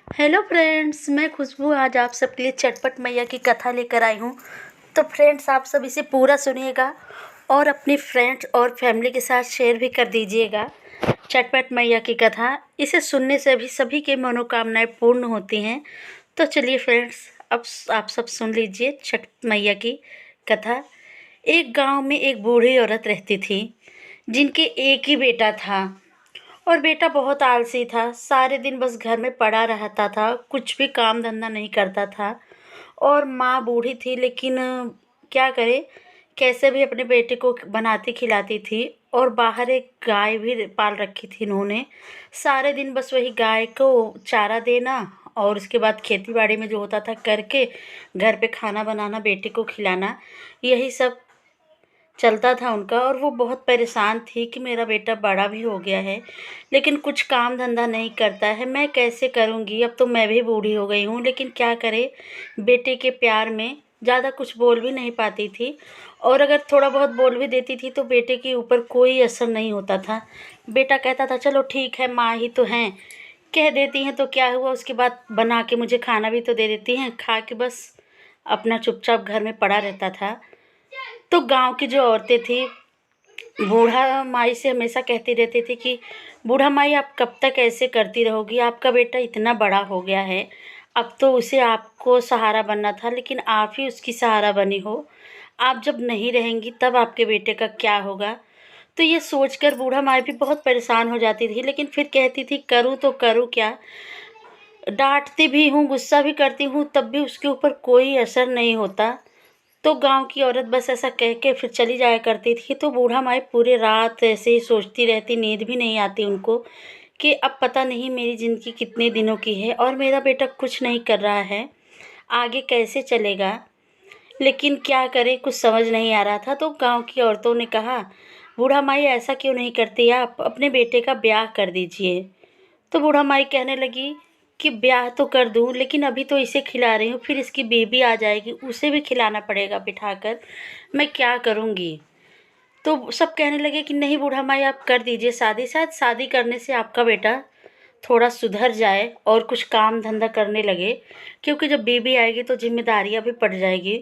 Hello friends, मैं खुशबू आज आप सबके लिए चटपट मैया की कथा लेकर आई हूँ। तो फ्रेंड्स, आप सब इसे पूरा सुनिएगा और अपनी फ्रेंड्स और फैमिली के साथ शेयर भी कर दीजिएगा। चटपट मैया की कथा, इसे सुनने से भी सभी की मनोकामनाएं पूर्ण होती हैं। तो चलिए फ्रेंड्स, अब आप सब सुन लीजिए छठ मैया की कथा। एक गांव में एक बूढ़ी औरत रहती थी, जिनके एक ही बेटा था। और बेटा बहुत आलसी था, सारे दिन बस घर में पड़ा रहता था, कुछ भी काम धंधा नहीं करता था। और माँ बूढ़ी थी, लेकिन क्या करे, कैसे भी अपने बेटे को बनाती खिलाती थी। और बाहर एक गाय भी पाल रखी थी इन्होंने। सारे दिन बस वही गाय को चारा देना और उसके बाद खेती बाड़ी में जो होता था करके घर पे खाना बनाना, बेटे को खिलाना, यही सब चलता था उनका। और वो बहुत परेशान थी कि मेरा बेटा बड़ा भी हो गया है, लेकिन कुछ काम धंधा नहीं करता है, मैं कैसे करूँगी। अब तो मैं भी बूढ़ी हो गई हूँ, लेकिन क्या करे, बेटे के प्यार में ज़्यादा कुछ बोल भी नहीं पाती थी। और अगर थोड़ा बहुत बोल भी देती थी तो बेटे के ऊपर कोई असर नहीं होता था। बेटा कहता था चलो ठीक है, माँ ही तो हैं, कह देती हैं तो क्या हुआ, उसके बाद बना के मुझे खाना भी तो दे देती हैं, खा के बस अपना चुपचाप घर में पड़ा रहता था। तो गांव की जो औरतें थी, बूढ़ा माई से हमेशा कहती रहती थी कि बूढ़ा माई, आप कब तक ऐसे करती रहोगी, आपका बेटा इतना बड़ा हो गया है, अब तो उसे आपको सहारा बनना था, लेकिन आप ही उसकी सहारा बनी हो। आप जब नहीं रहेंगी तब आपके बेटे का क्या होगा। तो ये सोचकर बूढ़ा माई भी बहुत परेशान हो जाती थी, लेकिन फिर कहती थी करूँ तो करूँ क्या। डांटती भी हूँ, गुस्सा भी करती हूँ, तब भी उसके ऊपर कोई असर नहीं होता। तो गांव की औरत बस ऐसा कह के फिर चली जाया करती थी। तो बूढ़ा माई पूरे रात ऐसे ही सोचती रहती, नींद भी नहीं आती उनको कि अब पता नहीं मेरी ज़िंदगी कितने दिनों की है और मेरा बेटा कुछ नहीं कर रहा है, आगे कैसे चलेगा। लेकिन क्या करे, कुछ समझ नहीं आ रहा था। तो गांव की औरतों ने कहा, बूढ़ा माई ऐसा क्यों नहीं करती, आप अपने बेटे का ब्याह कर दीजिए। तो बूढ़ा माई कहने लगी कि ब्याह तो कर दूं, लेकिन अभी तो इसे खिला रही हूँ, फिर इसकी बेबी आ जाएगी, उसे भी खिलाना पड़ेगा बिठाकर, मैं क्या करूँगी। तो सब कहने लगे कि नहीं बूढ़ा माई, आप कर दीजिए शादी, शायद शादी करने से आपका बेटा थोड़ा सुधर जाए और कुछ काम धंधा करने लगे, क्योंकि जब बेबी आएगी तो जिम्मेदारियाँ भी पड़ जाएगी।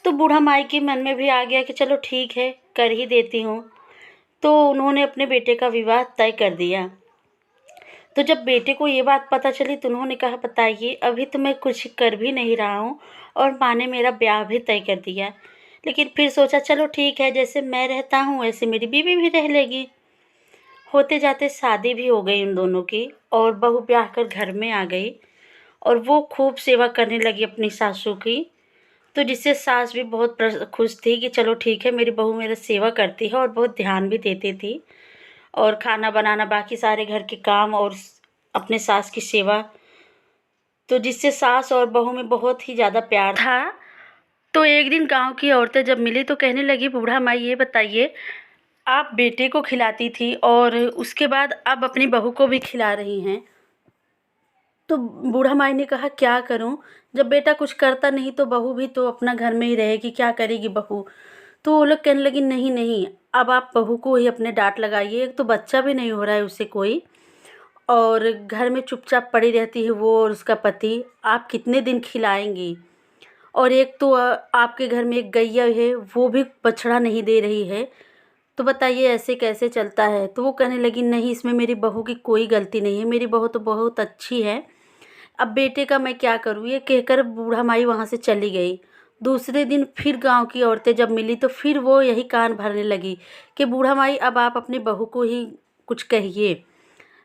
तो बूढ़ा माई के मन में भी आ गया कि चलो ठीक है, कर ही देती हूँ। तो उन्होंने अपने बेटे का विवाह तय कर दिया। तो जब बेटे को ये बात पता चली तो उन्होंने कहा, बताइए, अभी तो मैं कुछ कर भी नहीं रहा हूँ और माँ ने मेरा ब्याह भी तय कर दिया। लेकिन फिर सोचा चलो ठीक है, जैसे मैं रहता हूँ वैसे मेरी बीवी भी रह लेगी। होते जाते शादी भी हो गई उन दोनों की, और बहू ब्याह कर घर में आ गई। और वो खूब सेवा करने लगी अपनी सासू की। तो जिससे सास भी बहुत खुश थी कि चलो ठीक है, मेरी बहू मेरा सेवा करती है, और बहुत ध्यान भी देती थी। और खाना बनाना, बाकी सारे घर के काम और अपने सास की सेवा, तो जिससे सास और बहू में बहुत ही ज़्यादा प्यार था। तो एक दिन गांव की औरतें जब मिली तो कहने लगी, बूढ़ा माई ये बताइए, आप बेटे को खिलाती थी और उसके बाद अब अपनी बहू को भी खिला रही हैं। तो बूढ़ा माई ने कहा क्या करूं, जब बेटा कुछ करता नहीं तो बहू भी तो अपना घर में ही रहेगी, क्या करेगी बहू। तो वो लोग कहने लगी, नहीं नहीं, अब आप बहू को ही अपने डांट लगाइए, एक तो बच्चा भी नहीं हो रहा है उसे कोई, और घर में चुपचाप पड़ी रहती है वो और उसका पति, आप कितने दिन खिलाएंगी। और एक तो आपके घर में एक गैया है, वो भी बछड़ा नहीं दे रही है, तो बताइए ऐसे कैसे चलता है। तो वो कहने लगी, नहीं, इसमें मेरी बहू की कोई गलती नहीं है, मेरी बहू तो बहुत अच्छी है, अब बेटे का मैं क्या करूँ। ये कहकर बूढ़ा माई वहाँ से चली गई। दूसरे दिन फिर गांव की औरतें जब मिली तो फिर वो यही कान भरने लगी कि बूढ़ा माई, अब आप अपनी बहू को ही कुछ कहिए,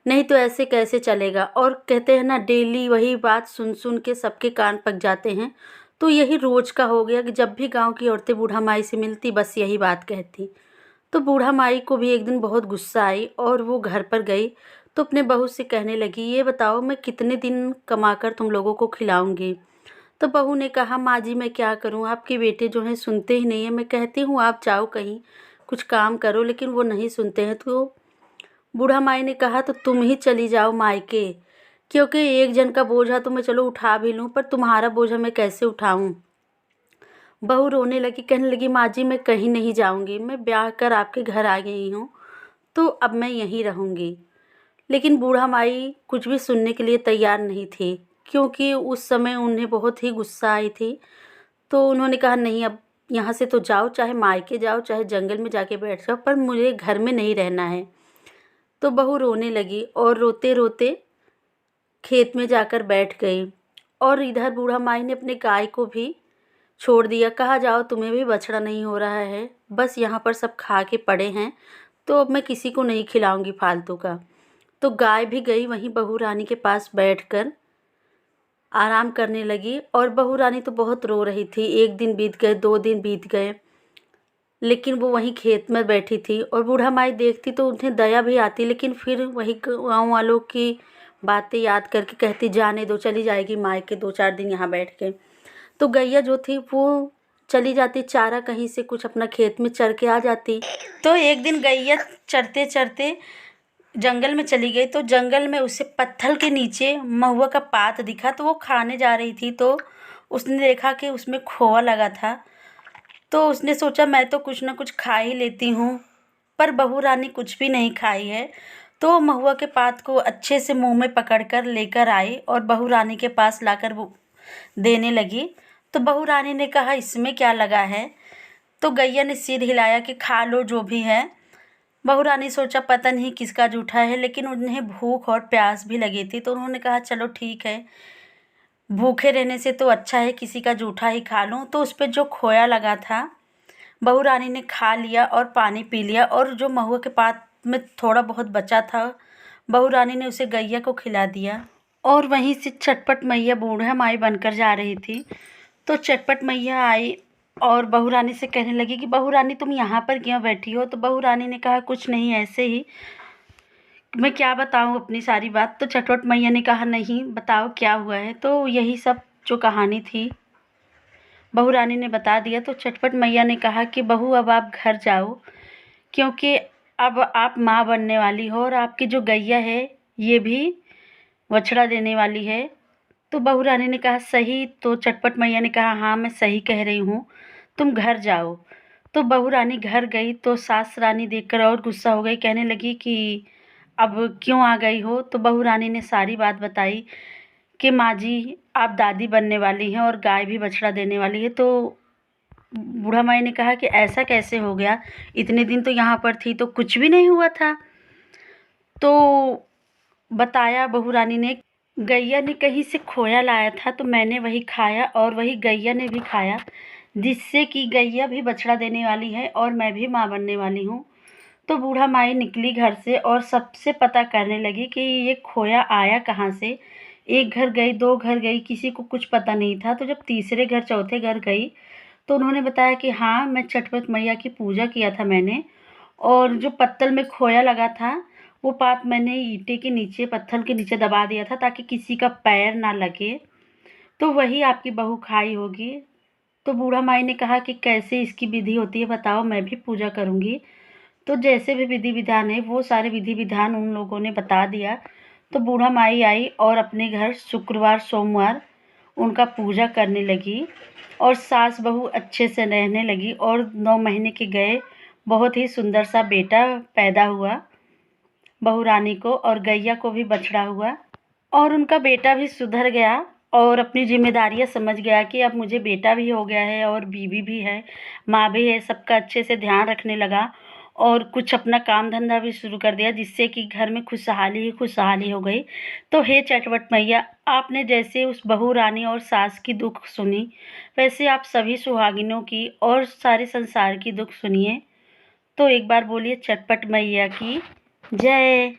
नहीं तो ऐसे कैसे चलेगा। और कहते हैं ना, डेली वही बात सुन सुन के सबके कान पक जाते हैं। तो यही रोज का हो गया कि जब भी गांव की औरतें बूढ़ा माई से मिलती बस यही बात कहती। तो बूढ़ा माई को भी एक दिन बहुत गुस्सा आई और वो घर पर गई। तो अपने बहू से कहने लगी, ये बताओ मैं कितने दिन कमाकर तुम लोगों को खिलाऊंगी। तो बहू ने कहा, माँ जी मैं क्या करूँ, आपके बेटे जो हैं सुनते ही नहीं है, मैं कहती हूँ आप जाओ कहीं कुछ काम करो, लेकिन वो नहीं सुनते हैं। तो बूढ़ा माई ने कहा, तो तुम ही चली जाओ मायके, क्योंकि एक जन का बोझा तो मैं चलो उठा भी लूँ, पर तुम्हारा बोझा मैं कैसे उठाऊँ। बहू रोने लगी, कहने लगी, माँ जी मैं कहीं नहीं जाऊँगी, मैं ब्याह कर आपके घर आ गई हूँ, तो अब मैं यहीं रहूँगी। लेकिन बूढ़ा माई कुछ भी सुनने के लिए तैयार नहीं थे, क्योंकि उस समय उन्हें बहुत ही गुस्सा आई थी। तो उन्होंने कहा, नहीं, अब यहाँ से तो जाओ, चाहे मायके जाओ, चाहे जंगल में जाके बैठ जाओ, पर मुझे घर में नहीं रहना है। तो बहू रोने लगी और रोते रोते खेत में जाकर बैठ गई। और इधर बूढ़ा माई ने अपने गाय को भी छोड़ दिया। कहा, जाओ, तुम्हें भी बछड़ा नहीं हो रहा है, बस यहाँ पर सब खा के पड़े हैं, तो अब मैं किसी को नहीं खिलाऊंगी फालतू का। तो गाय भी गई वहीं बहू रानी के पास बैठकर आराम करने लगी। और बहू रानी तो बहुत रो रही थी। 1 दिन बीत गए, 2 दिन बीत गए, लेकिन वो वहीं खेत में बैठी थी। और बूढ़ा माई देखती तो उन्हें दया भी आती, लेकिन फिर वही गाँव वालों की बातें याद करके कहती, जाने दो, चली जाएगी मायके 2-4 दिन यहाँ बैठ के। तो गैया जो थी वो चली जाती, चारा कहीं से कुछ अपना खेत में चर के आ जाती। तो एक दिन गैया चरते चरते जंगल में चली गई। तो जंगल में उसे पत्थर के नीचे महुआ का पात दिखा। तो वो खाने जा रही थी, तो उसने देखा कि उसमें खोआ लगा था। तो उसने सोचा, मैं तो कुछ ना कुछ खा ही लेती हूँ, पर बहू रानी कुछ भी नहीं खाई है। तो महुआ के पात को अच्छे से मुंह में पकड़कर लेकर आई और बहू रानी के पास लाकर वो देने लगी। तो बहू रानी ने कहा, इसमें क्या लगा है? तो गैया ने सिर हिलाया कि खा लो जो भी है। बहू रानी सोचा, पता नहीं किसका जूठा है, लेकिन उन्हें भूख और प्यास भी लगी थी। तो उन्होंने कहा, चलो ठीक है, भूखे रहने से तो अच्छा है किसी का जूठा ही खा लूँ। तो उस पर जो खोया लगा था बहू रानी ने खा लिया और पानी पी लिया। और जो महुआ के पात में थोड़ा बहुत बचा था, बहू रानी ने उसे गैया को खिला दिया। और वहीं से चटपट मैया बूढ़ा माई बनकर जा रही थी। तो चटपट मैया आई और बहू रानी से कहने लगी कि बहू रानी, तुम यहाँ पर क्यों बैठी हो? तो बहू रानी ने कहा, कुछ नहीं, ऐसे ही। मैं क्या बताऊँ अपनी सारी बात? तो चटपट मैया ने कहा, नहीं, बताओ क्या हुआ है। तो यही सब जो कहानी थी बहू रानी ने बता दिया। तो चटपट मैया ने कहा कि बहू, अब आप घर जाओ, क्योंकि अब आप माँ बनने वाली हो और आपकी जो गैया है ये भी बछड़ा देने वाली है। तो बहू रानी ने कहा, सही? तो चटपट मैया ने कहा, हाँ, मैं सही कह रही हूँ, तुम घर जाओ। तो बहू रानी घर गई तो सास रानी देखकर और गुस्सा हो गई, कहने लगी कि अब क्यों आ गई हो? तो बहू रानी ने सारी बात बताई कि माँ जी, आप दादी बनने वाली हैं और गाय भी बछड़ा देने वाली है। तो बूढ़ा माई ने कहा कि ऐसा कैसे हो गया? इतने दिन तो यहाँ पर थी तो कुछ भी नहीं हुआ था। तो बताया बहू रानी ने, गैया ने कहीं से खोया लाया था, तो मैंने वही खाया और वही गैया ने भी खाया, जिससे कि गैया भी बछड़ा देने वाली है और मैं भी माँ बनने वाली हूँ। तो बूढ़ा माई निकली घर से और सबसे पता करने लगी कि ये खोया आया कहाँ से। 1 घर गई, 2 घर गई, किसी को कुछ पता नहीं था। तो जब तीसरे घर, चौथे घर गई तो उन्होंने बताया कि हाँ, मैं चटपट मैया की पूजा किया था मैंने, और जो पत्तल में खोया लगा था वो पात मैंने ईंटे के नीचे, पत्थर के नीचे दबा दिया था ताकि किसी का पैर ना लगे, तो वही आपकी बहू खाई होगी। तो बूढ़ा माई ने कहा कि कैसे इसकी विधि होती है बताओ, मैं भी पूजा करूँगी। तो जैसे भी विधि विधान है वो सारे विधि विधान उन लोगों ने बता दिया। तो बूढ़ा माई आई और अपने घर शुक्रवार सोमवार उनका पूजा करने लगी और सास बहू अच्छे से रहने लगी। और 9 महीने के गए बहुत ही सुंदर सा बेटा पैदा हुआ बहू रानी को, और गैया को भी बछड़ा हुआ। और उनका बेटा भी सुधर गया और अपनी जिम्मेदारियां समझ गया कि अब मुझे बेटा भी हो गया है और बीवी भी है, माँ भी है, सबका अच्छे से ध्यान रखने लगा और कुछ अपना काम धंधा भी शुरू कर दिया, जिससे कि घर में खुशहाली ही खुशहाली हो गई। तो हे चटवट मैया, आपने जैसे उस बहू रानी और सास की दुख सुनी, वैसे आप सभी सुहागिनों की और सारे संसार की दुख सुनिए। तो एक बार बोलिए, चटपट मैया की जय।